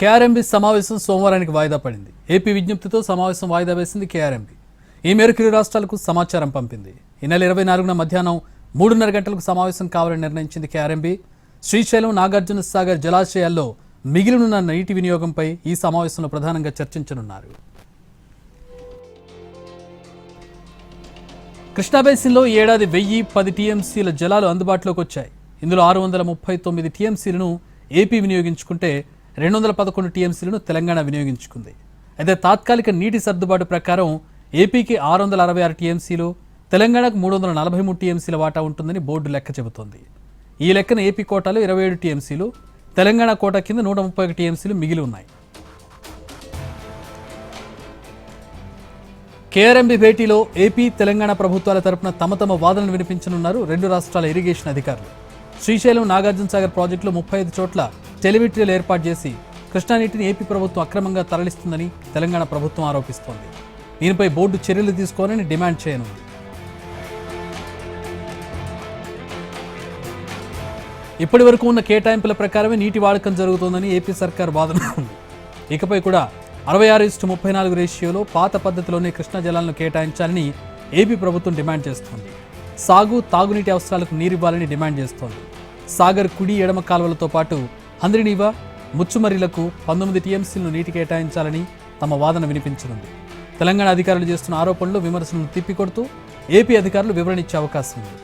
KRMB సమావేశం సోమవారానికి వాయిదా పడింది. ఏపీ విజ్ఞప్తితో సమావేశం వాయిదా వేసింది కేఆర్ఎంబీ. ఈ మేరకు ఇరు రాష్ట్రాలకు సమాచారం పంపింది. ఈ నెల 24న మధ్యాహ్నం 3:30 గంటలకు సమావేశం కావాలని నిర్ణయించింది కేఆర్ఎంబీ. శ్రీశైలం, నాగార్జున సాగర్ జలాశయాల్లో మిగిలినున్న నీటి వినియోగంపై ఈ సమావేశంలో ప్రధానంగా చర్చించనున్నారు. కృష్ణా బేసిన్లో ఈ ఏడాది 1010 టీఎంసీల జలాలు అందుబాటులోకి వచ్చాయి. ఇందులో 639 టీఎంసీలను ఏపీ వినియోగించుకుంటే 211 టీఎంసీలను తెలంగాణ వినియోగించుకుంది. అయితే తాత్కాలిక నీటి సర్దుబాటు ప్రకారం ఏపీకి 666 టీఎంసీలు, తెలంగాణకు 343 టీఎంసీల వాటా ఉంటుందని బోర్డు లెక్క చెబుతోంది. ఈ లెక్కన ఏపీ కోటాలో 27 టీఎంసీలు, తెలంగాణ కోటా కింద 131 టీఎంసీలు మిగిలి ఉన్నాయి. కేఆర్ఎంబీ భేటీలో ఏపీ, తెలంగాణ ప్రభుత్వాల తరపున తమ వాదనలు వినిపించనున్నారు రెండు రాష్ట్రాల ఇరిగేషన్ అధికారులు. శ్రీశైలం, నాగార్జున సాగర్ ప్రాజెక్టులో 35 చోట్ల టెలిమెట్రీలు ఏర్పాటు చేసి కృష్ణానీటిని ఏపీ ప్రభుత్వం అక్రమంగా తరలిస్తుందని తెలంగాణ ప్రభుత్వం ఆరోపిస్తోంది. దీనిపై బోర్డు చర్యలు తీసుకోవాలని డిమాండ్ చేయనుంది. ఇప్పటి వరకు ఉన్న కేటాయింపుల ప్రకారమే నీటి వాడకం జరుగుతోందని ఏపీ సర్కార్ వాదన ఉంది. ఇకపై కూడా 66:34 రేషియోలో పాత పద్ధతిలోనే కృష్ణా జలాలను కేటాయించాలని ఏపీ ప్రభుత్వం డిమాండ్ చేస్తోంది. సాగు, తాగునీటి అవసరాలకు నీరివ్వాలని డిమాండ్ చేస్తోంది. సాగర్ కుడి, ఎడమ కాలువలతో పాటు హంద్రినీవా, ముచ్చుమర్రిలకు 19 టీఎంసీలను నీటి కేటాయించాలని తమ వాదన వినిపించనుంది. తెలంగాణ అధికారులు చేస్తున్న ఆరోపణలు, విమర్శలను తిప్పికొడుతూ ఏపీ అధికారులు వివరణ ఇచ్చే అవకాశం ఉంది.